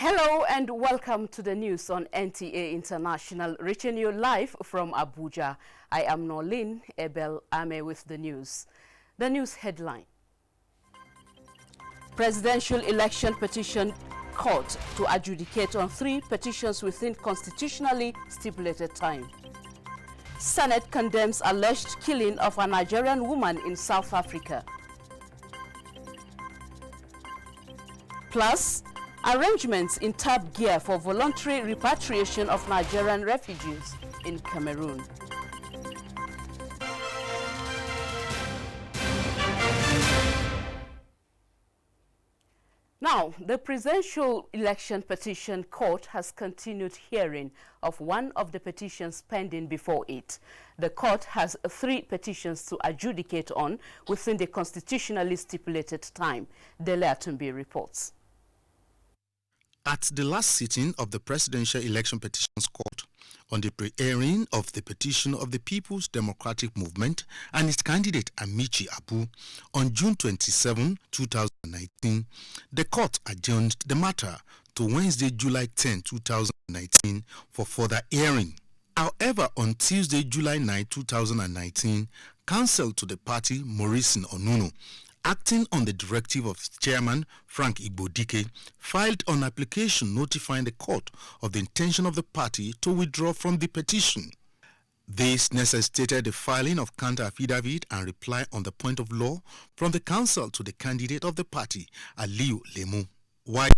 Hello and welcome to the news on NTA International, reaching you live from Abuja. I am Nolin Ebel Ame with the news. The news headline: Presidential election petition court to adjudicate on 3 petitions within constitutionally stipulated time. Senate condemns alleged killing of a Nigerian woman in South Africa. Plus, arrangements in top gear for voluntary repatriation of Nigerian refugees in Cameroon. Now, the Presidential Election Petition Court has continued hearing of one of the petitions pending before it. The court has 3 petitions to adjudicate on within the constitutionally stipulated time. Dele Atumbi reports. At the last sitting of the Presidential Election Petitions Court, on the pre-hearing of the petition of the People's Democratic Movement and its candidate Amici Abu on June 27, 2019, the court adjourned the matter to Wednesday, July 10, 2019 for further hearing. However, on Tuesday, July 9, 2019, counsel to the party Morrison Onuno, acting on the directive of Chairman Frank Igbodike, filed an application notifying the court of the intention of the party to withdraw from the petition. This necessitated the filing of counter-affidavit and reply on the point of law from the counsel to the candidate of the party, Aliu Lemu. While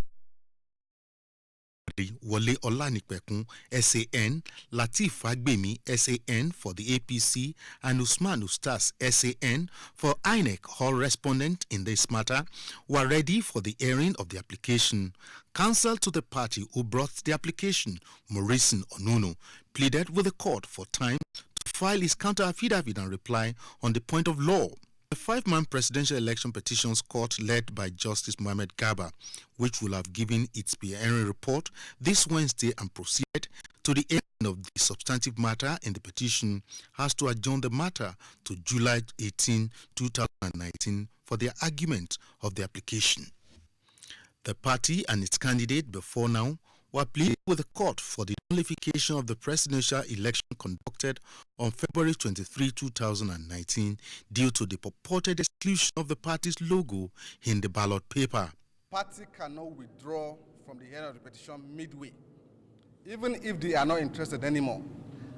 Wole Olanipekun, SAN, Lateef Fagbemi, SAN for the APC, and Usman Ustaz, SAN for INEC, all respondents in this matter, were ready for the hearing of the application. Counsel to the party who brought the application, Morrison Onuno, pleaded with the court for time to file his counter-affidavit and reply on the point of law. The 5-man Presidential Election Petitions Court, led by Justice Mohammed Garba, which will have given its hearing report this Wednesday and proceeded to the end of the substantive matter in the petition, has to adjourn the matter to July 18, 2019 for the argument of the application. The party and its candidate before now were pleading with the court for the nullification of the presidential election conducted on February 23, 2019 due to the purported exclusion of the party's logo in the ballot paper. The party cannot withdraw from the hearing of the petition midway. Even if they are not interested anymore,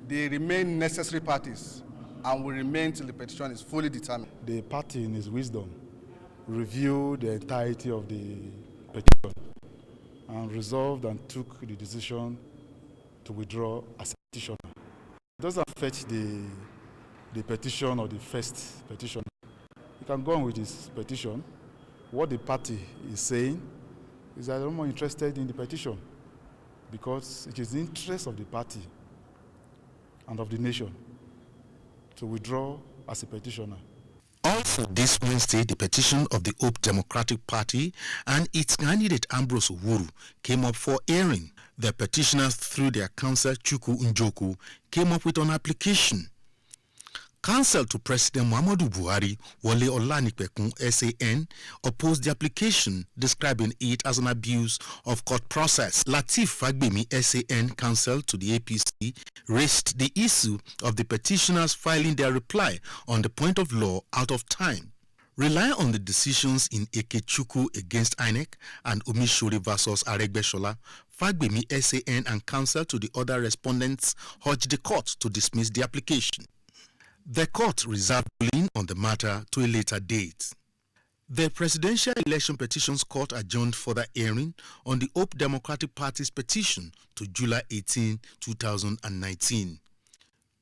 they remain necessary parties and will remain till the petition is fully determined. The party, in its wisdom, reviewed the entirety of the petition and resolved and took the decision to withdraw as a petitioner. It doesn't affect the petition or the first petitioner. He can go on with his petition. What the party is saying is that they're more interested in the petition because it is the interest of the party and of the nation to withdraw as a petitioner. Also this Wednesday, the petition of the Hope Democratic Party and its candidate Ambrose Owuru came up for hearing. The petitioners, through their counsel Chukwu Njoku, came up with an application. Counsel to President Muhammadu Buhari, Wole Olanipekun, SAN, opposed the application, describing it as an abuse of court process. Lateef Fagbemi, SAN, counsel to the APC, raised the issue of the petitioners filing their reply on the point of law out of time. Relying on the decisions in Ekechukwu against INEC and Omishori versus Aregbesola, Fagbemi, SAN, and counsel to the other respondents urged the court to dismiss the application. The court reserved ruling on the matter to a later date. The Presidential Election Petitions Court adjourned further hearing on the Hope Democratic Party's petition to July 18, 2019.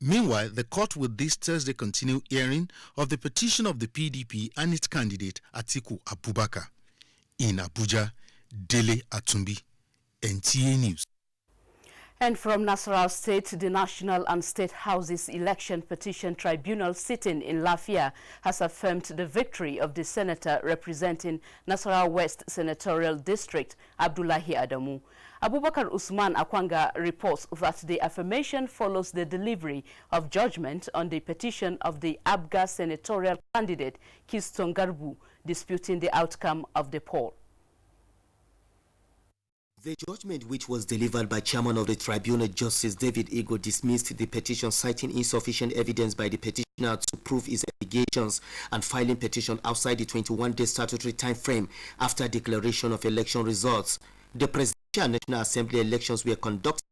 Meanwhile, the court will this Thursday continue hearing of the petition of the PDP and its candidate Atiku Abubakar. In Abuja, Dele Atumbi, NTA News. And from Nasarawa State, the National and State Houses Election Petition Tribunal sitting in Lafia has affirmed the victory of the senator representing Nasarawa West Senatorial District, Abdullahi Adamu. Abubakar Usman Akwanga reports that the affirmation follows the delivery of judgment on the petition of the Abga senatorial candidate, Kiston Garbu, disputing the outcome of the poll. The judgment, which was delivered by Chairman of the Tribunal, Justice David Ego, dismissed the petition, citing insufficient evidence by the petitioner to prove his allegations and filing petition outside the 21-day statutory time frame after declaration of election results. The Presidential and National Assembly elections were conducted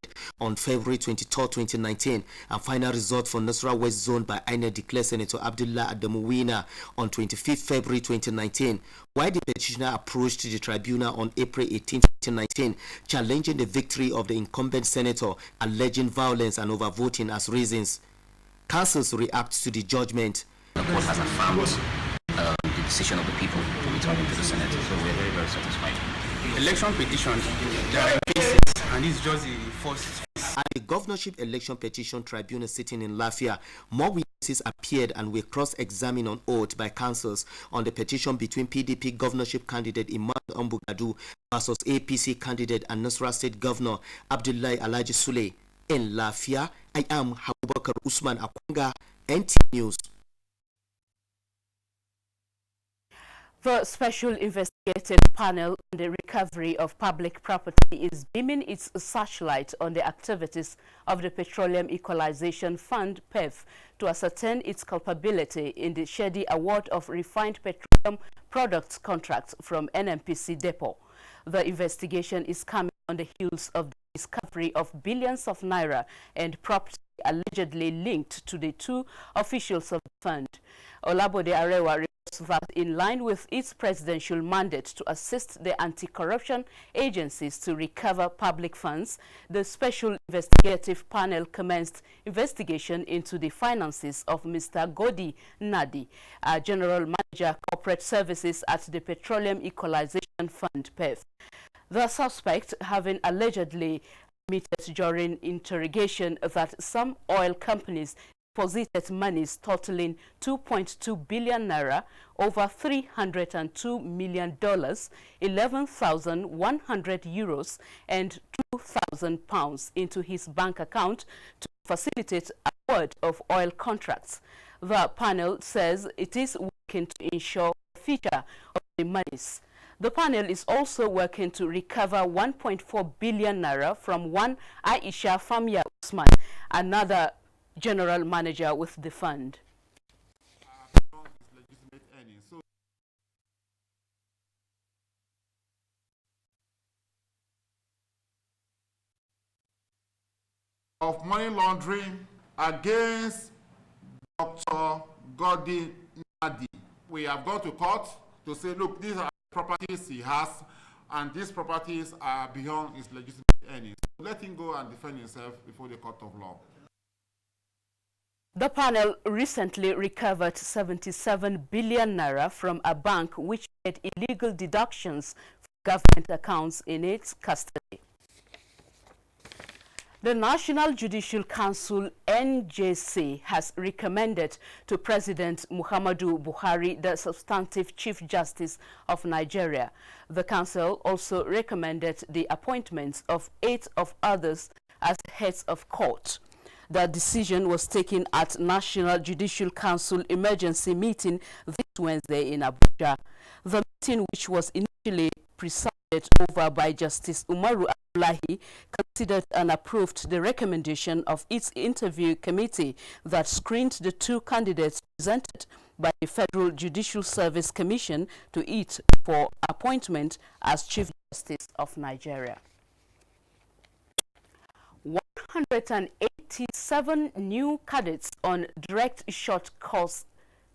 on February 23, 2019, and final result for Nasarawa West Zone by INEC declared Senator Abdullah Adamu winner on 25 February 2019, while the petitioner approached the tribunal on April 18, 2019, challenging the victory of the incumbent senator, alleging violence and overvoting as reasons. Councils react to the judgment. The court has affirmed the decision of the people to return him to the Senate, so we're very, very satisfied. Election petitions, there are cases, and this is just the first. At the Governorship Election Petition Tribunal sitting in Lafia, more witnesses appeared and were cross-examined on oath by counsels on the petition between PDP governorship candidate Imam Ambugadu versus APC candidate and Nasarawa State Governor Abdullahi Alhaji Sule. In Lafia, I am Habubakar Usman Akwanga, NTA News. The Special Investigative Panel on the Recovery of Public Property is beaming its searchlight on the activities of the Petroleum Equalization Fund, PEF, to ascertain its culpability in the shady award of refined petroleum products contracts from NNPC Depot. The investigation is coming on the heels of the discovery of billions of naira and property allegedly linked to the two officials of the fund. Olabode Arewa reports that in line with its presidential mandate to assist the anti-corruption agencies to recover public funds, the Special Investigative Panel commenced investigation into the finances of Mr. Godi Nadi, General Manager Corporate Services at the Petroleum Equalization Fund, PEF. The suspect, having allegedly admitted during interrogation that some oil companies deposited monies totaling 2.2 billion naira, over $302 million, 11,100 euros, and 2,000 pounds into his bank account to facilitate award of oil contracts. The panel says it is working to ensure the future of the monies. The panel is also working to recover 1.4 billion naira from one Aisha Famia Usman, another general manager with the fund. Of money laundering against Dr. Godi Nadi. We have gone to court to say, look, these are properties he has, and these properties are beyond his legitimate earnings. Let him go and defend himself before the court of law. The panel recently recovered 77 billion naira from a bank which made illegal deductions from government accounts in its custody. The National Judicial Council, NJC, has recommended to President Muhammadu Buhari the substantive Chief Justice of Nigeria. The Council also recommended the appointments of 8 of others as heads of court. The decision was taken at National Judicial Council emergency meeting this Wednesday in Abuja. The meeting, which was initially presided over by Justice Umaru Abdullahi, considered and approved the recommendation of its interview committee that screened the 2 candidates presented by the Federal Judicial Service Commission to it for appointment as Chief Justice of Nigeria. 187 new cadets on direct short course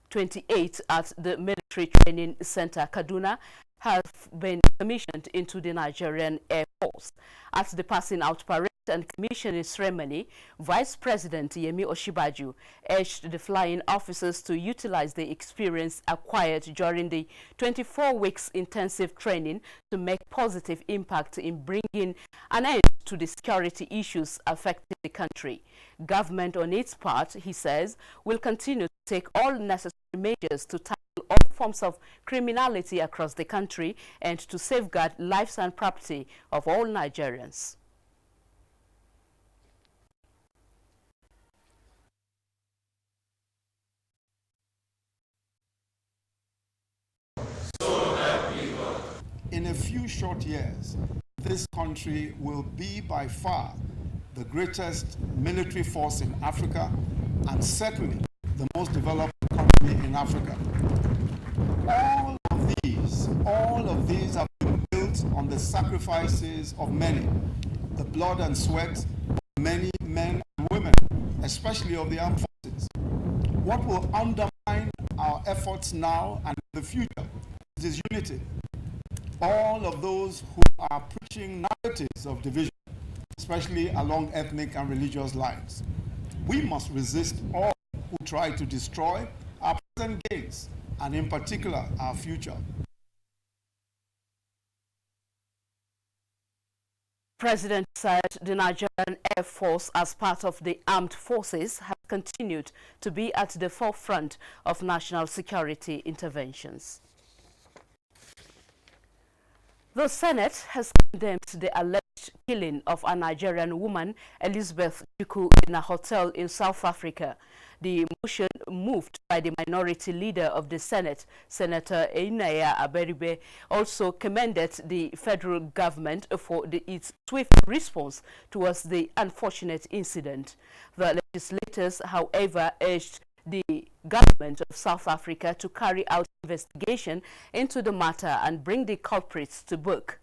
28 at the Military Training Center, Kaduna, have been commissioned into the Nigerian Air Force. At the passing out parade and commissioning ceremony, Vice President Yemi Oshibaju urged the flying officers to utilize the experience acquired during the 24 weeks intensive training to make positive impact in bringing an end to the security issues affecting the country. Government, on its part, he says, will continue to take all necessary measures to tackle all forms of criminality across the country and to safeguard lives and property of all Nigerians. In a few short years, this country will be by far the greatest military force in Africa and certainly the most developed country in Africa. All of these have been built on the sacrifices of many, the blood and sweat of many men and women, especially of the armed forces. What will undermine our efforts now and in the future is unity. All of those who are preaching narratives of division, especially along ethnic and religious lines. We must resist all who try to destroy our present gains and in particular our future. President said the Nigerian Air Force, as part of the armed forces, has continued to be at the forefront of national security interventions. The Senate has condemned the alleged killing of a Nigerian woman, Elizabeth Juku, in a hotel in South Africa. The motion, moved by the minority leader of the Senate, Senator Inaya Aberibe, also commended the federal government for its swift response towards the unfortunate incident. The legislators, however, urged the government of South Africa to carry out investigation into the matter and bring the culprits to book.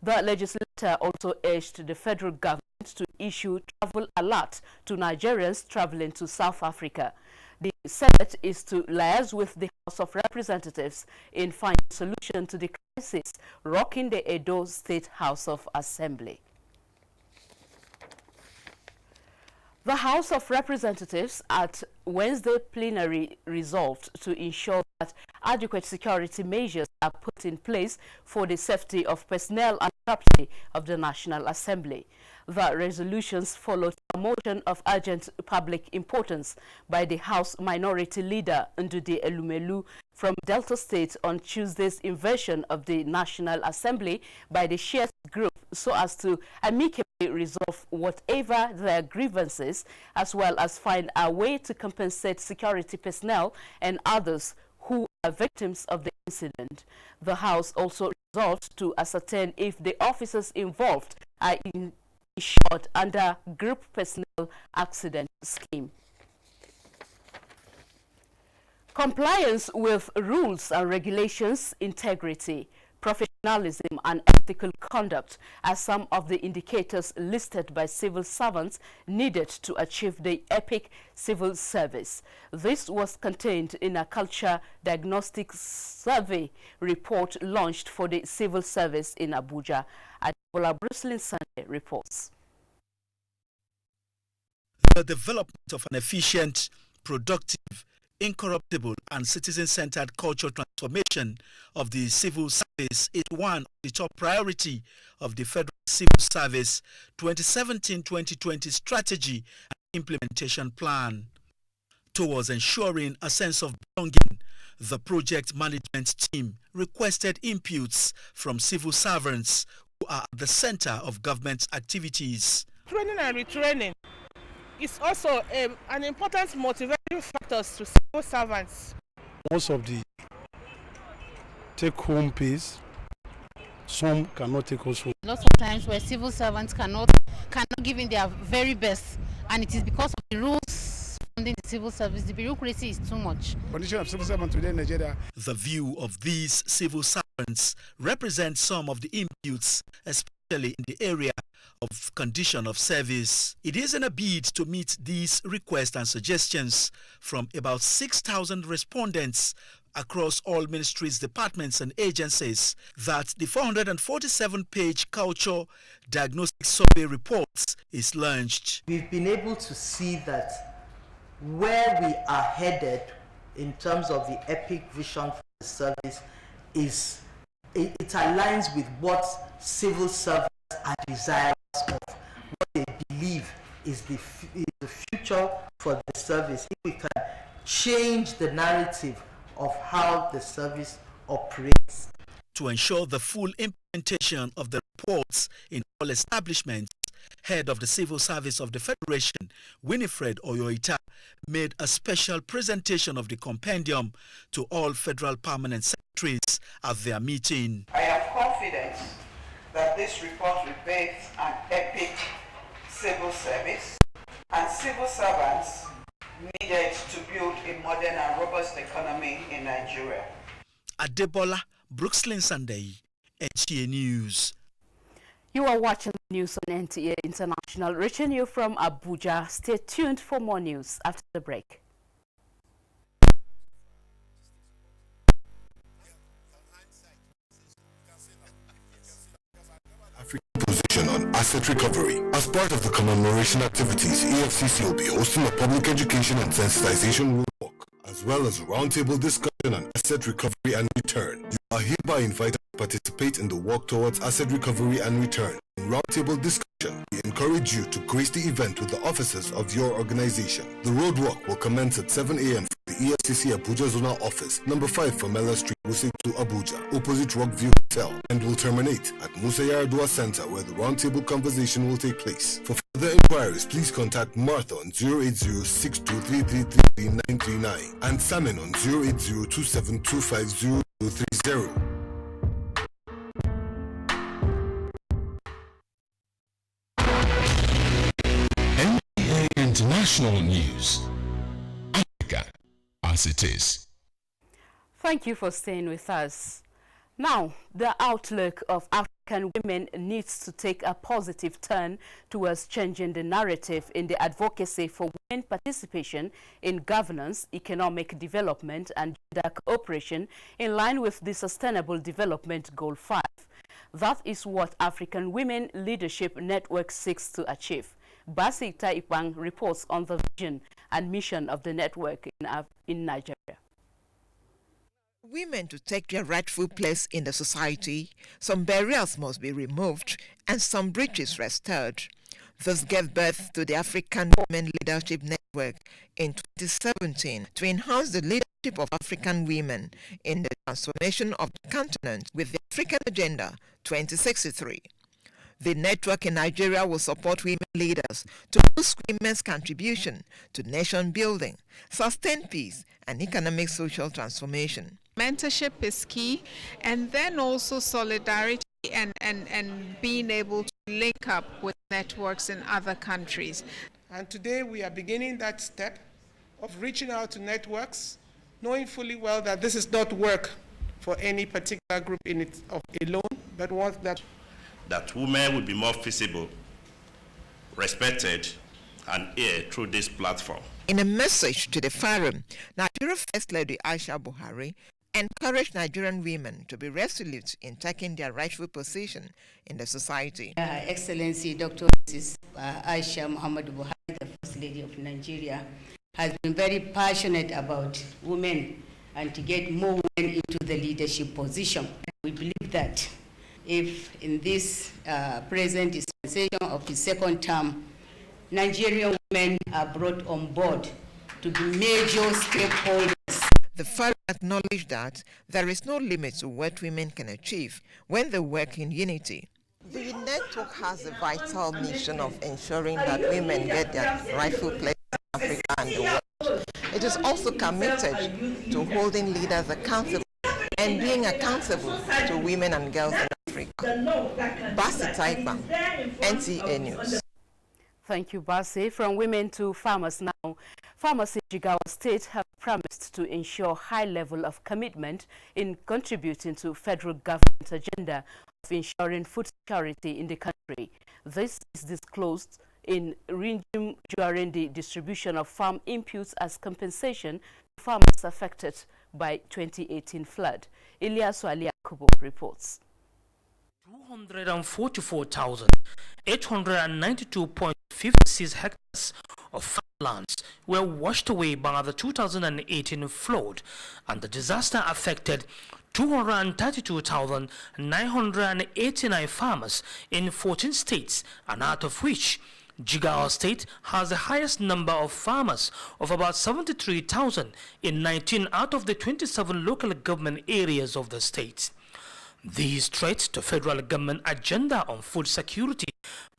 The legislator also urged the federal government to issue travel alert to Nigerians traveling to South Africa. The Senate is to liaise with the House of Representatives in finding a solution to the crisis rocking the Edo State House of Assembly. The House of Representatives at Wednesday plenary resolved to ensure that adequate security measures are put in place for the safety of personnel and property of the National Assembly. The resolutions followed a motion of urgent public importance by the House Minority Leader Ndude Elumelu from Delta State on Tuesday's invasion of the National Assembly by the Shares Group, so as to amicably resolve whatever their grievances, as well as find a way to compensate security personnel and others who are victims of the incident. The House also resolved to ascertain if the officers involved are insured under Group Personnel Accident Scheme. Compliance with rules and regulations, integrity, professionalism and ethical conduct are some of the indicators listed by civil servants needed to achieve the EPIC civil service. This was contained in a culture diagnostic survey report launched for the civil service in Abuja. Adebola Brucelin Sunday reports. The development of an efficient, productive, incorruptible and citizen-centered cultural transformation of the civil service is one of the top priority of the Federal Civil Service 2017-2020 Strategy and Implementation Plan. Towards ensuring a sense of belonging, the project management team requested inputs from civil servants who are at the center of government activities. Training and retraining is also an important motivating factor to civil servants. Most of the take-home pays, some cannot take us home. Lots of times where civil servants cannot give in their very best, and it is because of the rules surrounding the civil service. The bureaucracy is too much. Condition of civil servants today in Nigeria. The view of these civil servants represents some of the inputs, especially in the area of condition of service. It is in a bid to meet these requests and suggestions from about 6,000 respondents across all ministries, departments and agencies that the 447-page culture diagnostic survey reports is launched. We've been able to see that where we are headed in terms of the EPIC vision for the service is it aligns with what civil servants are desirous of, what they believe is the future for the service. If we can change the narrative of how the service operates. To ensure the full implementation of the reports in all establishments, Head of the Civil Service of the Federation, Winifred Oyoita, made a special presentation of the compendium to all federal permanent secretaries at their meeting. I am confident that this report rebates an epic civil service and civil servants needed to build a modern and robust economy in Nigeria. Adebola, Brooklyn Sunday, NTA News. You are watching the news on NTA International, reaching you from Abuja. Stay tuned for more news after the break. Position on asset recovery. As part of the commemoration activities, EFCC will be hosting a public education and sensitization walk, as well as a roundtable discussion on asset recovery and return. You are hereby invited to participate in the walk towards asset recovery and return. In roundtable discussion, we encourage you to grace the event with the officers of your organization. The road walk will commence at 7 a.m. from the EFCC Abuja Zonal Office, number 5 Famela Street, Wuse to Abuja, opposite Rockview Hotel, and will terminate at Musa Yaradua Center, where the roundtable conversation will take place. For further inquiries, please contact Martha on 080-6233-3939 and Simon on 080-2725030. NTA International News. Africa as it is. Thank you for staying with us. Now, the outlook of African women needs to take a positive turn towards changing the narrative in the advocacy for women participation in governance, economic development and gender cooperation in line with the Sustainable Development Goal 5. That is what African Women Leadership Network seeks to achieve. Basi Taipang reports on the vision and mission of the network in Nigeria. Women to take their rightful place in the society, some barriers must be removed and some bridges restored. This gave birth to the African Women Leadership Network in 2017 to enhance the leadership of African women in the transformation of the continent with the African Agenda 2063. The network in Nigeria will support women leaders to boost women's contribution to nation building, sustain peace, and economic social transformation. Mentorship is key, and then also solidarity and being able to link up with networks in other countries. And today we are beginning that step of reaching out to networks, knowing fully well that this is not work for any particular group in it alone, but one that women will be more visible, respected, and heard through this platform. In a message to the forum, Nigeria First Lady Aisha Buhari encouraged Nigerian women to be resolute in taking their rightful position in the society. Her Excellency Dr. Aisha Muhammad Buhari, the First Lady of Nigeria, has been very passionate about women and to get more women into the leadership position. We believe that if in this present dispensation of the second term, Nigerian women are brought on board to be major stakeholders. The forum acknowledged that there is no limit to what women can achieve when they work in unity. The network has a vital mission of ensuring that women get their rightful place in Africa and the world. It is also committed to holding leaders accountable and being accountable to women and girls in Africa. Basi Taipa, NTA News. Thank you, Basi. From women to farmers now. Farmers in Jigawa State have promised to ensure high level of commitment in contributing to federal government's agenda of ensuring food security in the country. This is disclosed in Ringim during the distribution of farm inputs as compensation to farmers affected by 2018 flood. Ilyasu Ali Akubo reports. 244,892.56 hectares of farmlands were washed away by the 2018 flood, and the disaster affected 232,989 farmers in 14 states, and out of which Jigawa State has the highest number of farmers of about 73,000 in 19 out of the 27 local government areas of the state. These threats to federal government agenda on food security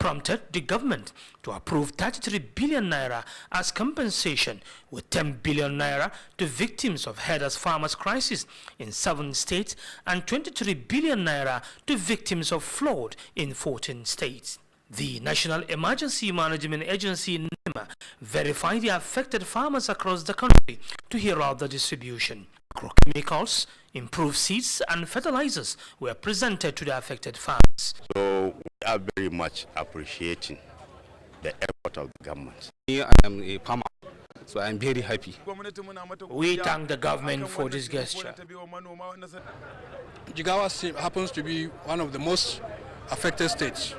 prompted the government to approve 33 billion naira as compensation, with 10 billion naira to victims of herders farmers crisis in 7 states and 23 billion naira to victims of flood in 14 states. The National Emergency Management Agency NEMA verified the affected farmers across the country to hear out the distribution. Agrochemicals, improved seeds and fertilizers were presented to the affected farmers. So we are very much appreciating the effort of the government. I am a farmer, so I am very happy. We thank the government for this gesture. Jigawa happens to be one of the most affected states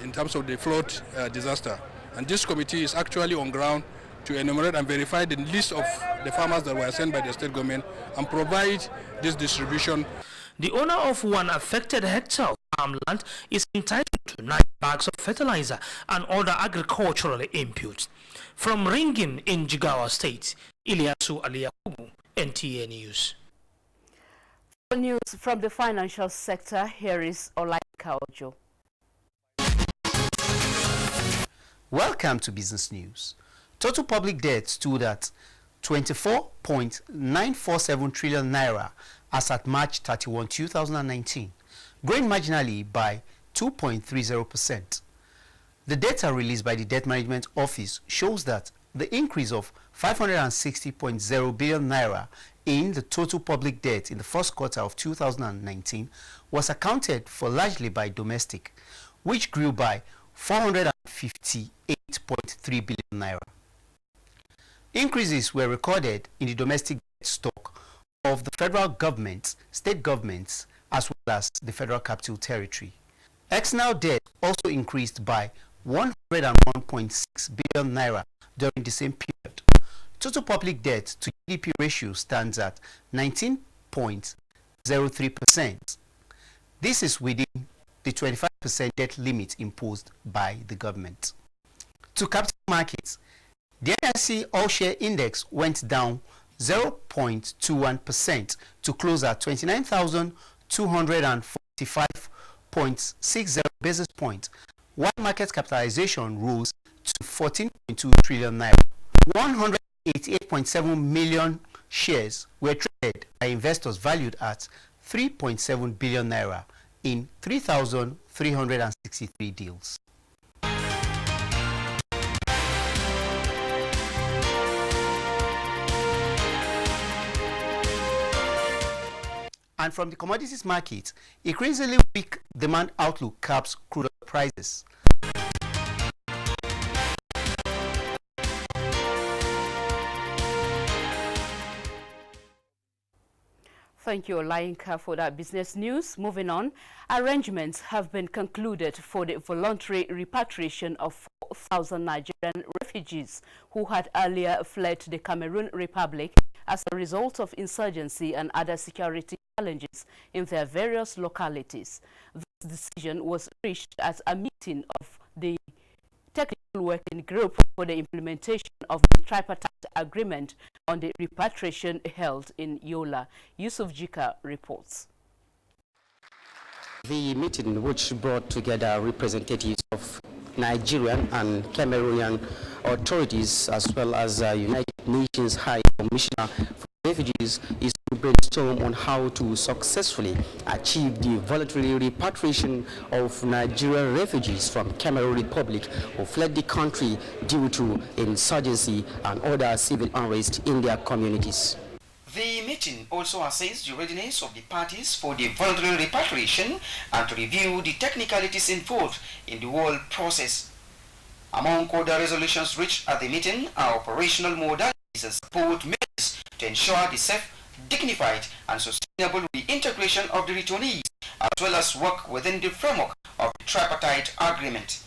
in terms of the flood disaster, and this committee is actually on ground to enumerate and verify the list of the farmers that were sent by the state government and provide this distribution. The owner of 1 affected hectare of farmland is entitled to 9 bags of fertilizer and other agricultural inputs. From Ringim in Jigawa State, Ilyasu Aliyakubu, NTA News. For news from the financial sector, here is Olaika Ojo. Welcome to Business News. Total public debt stood at 24.947 trillion naira as at March 31, 2019, growing marginally by 2.30%. The data released by the Debt Management Office shows that the increase of 560.0 billion naira in the total public debt in the first quarter of 2019 was accounted for largely by domestic, which grew by 458.3 billion naira. Increases were recorded in the domestic debt stock of the federal government, state governments, as well as the Federal Capital Territory. External debt also increased by 101.6 billion naira during the same period. Total public debt to GDP ratio stands at 19.03%. This is within the 25% debt limit imposed by the government. To capital markets, the NSE All-Share Index went down 0.21% to close at 29,245.60 basis points, while market capitalization rose to 14.2 trillion naira. 188.7 million shares were traded by investors valued at 3.7 billion naira in 3,363 deals. And from the commodities market, increasingly weak demand outlook caps crude oil prices. Thank you, Olainka, for that business news. Moving on, arrangements have been concluded for the voluntary repatriation of 4,000 Nigerian refugees who had earlier fled the Cameroon Republic as a result of insurgency and other security challenges in their various localities. This decision was reached at a meeting of the Technical Working Group for the implementation of the tripartite agreement on the repatriation held in Yola. Yusuf Jika reports. The meeting, which brought together representatives of Nigerian and Cameroonian authorities as well as United Nations High Commissioner for Refugees, is to brainstorm on how to successfully achieve the voluntary repatriation of Nigerian refugees from Cameroon Republic who fled the country due to insurgency and other civil unrest in their communities. The meeting also assessed the readiness of the parties for the voluntary repatriation and to review the technicalities involved in the whole process. Among other resolutions reached at the meeting are operational modalities and support measures to ensure the safe, dignified and sustainable reintegration of the returnees, as well as work within the framework of the tripartite agreement.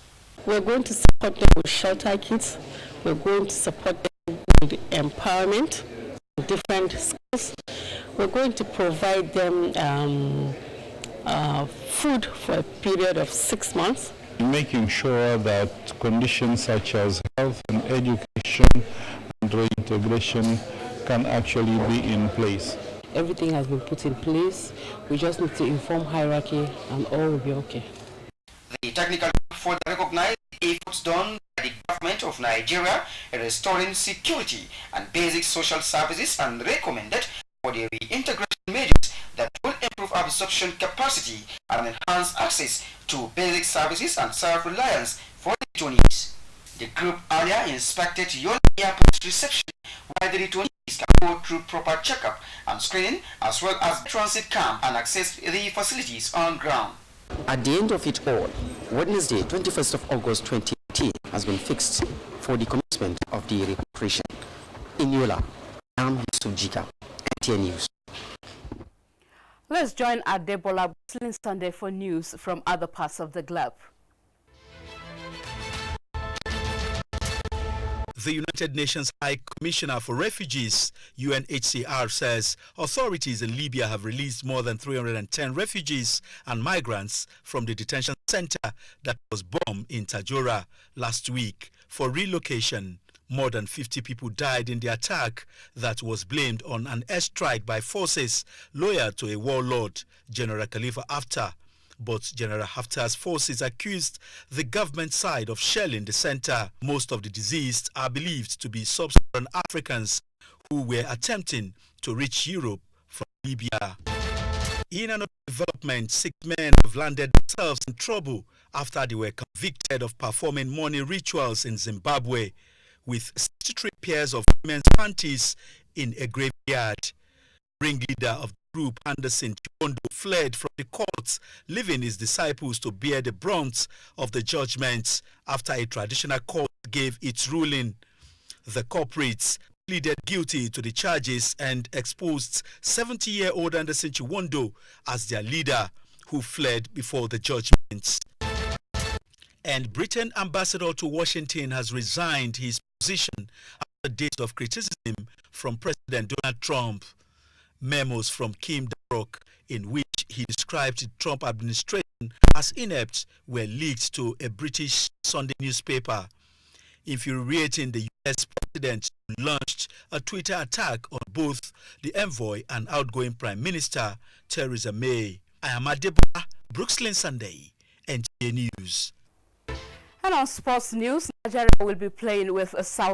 We're going to support them with shelter kits. We're going to support them with empowerment, different skills. We're going to provide them food for a period of 6 months. Making sure that conditions such as health and education and reintegration can actually be in place. Everything has been put in place. We just need to inform hierarchy and all will be okay. The technical group further recognized the efforts done by the government of Nigeria in restoring security and basic social services and recommended for the reintegration measures that will improve absorption capacity and enhance access to basic services and self-reliance for the returnees. The group earlier inspected Yola Airport reception, while the returnees can go through proper checkup and screening, as well as transit camp and access the facilities on ground. At the end of it all, Wednesday, 21st of August 2018 has been fixed for the commencement of the repatriation. In Yola, I'm Yusuf Jika, NTA News. Let's join Adebola Sunday for news from other parts of the globe. The United Nations High Commissioner for Refugees, UNHCR, says authorities in Libya have released more than 310 refugees and migrants from the detention center that was bombed in Tajura last week for relocation. More than 50 people died in the attack that was blamed on an airstrike by forces loyal to a warlord, General Khalifa Haftar. But General Haftar's forces accused the government side of shelling the center. Most of the deceased are believed to be sub-Saharan Africans who were attempting to reach Europe from Libya. In another development, 6 men have landed themselves in trouble after they were convicted of performing money rituals in Zimbabwe with 63 pairs of women's panties in a graveyard. Ringleader of the group, Anderson Chibondo, fled from the courts, leaving his disciples to bear the brunt of the judgments after a traditional court gave its ruling. The culprits pleaded guilty to the charges and exposed 70-year-old Anderson Chibondo as their leader, who fled before the judgments. And Britain ambassador to Washington has resigned his position after days of criticism from President Donald Trump. Memos from Kim Darroch, in which he described the Trump administration as inept, were leaked to a British Sunday newspaper. Infuriating the U.S. president, launched a Twitter attack on both the envoy and outgoing Prime Minister Theresa May. I am Adebola, Brooklyn Sunday, NTA News. And on sports news, Nigeria will be playing with South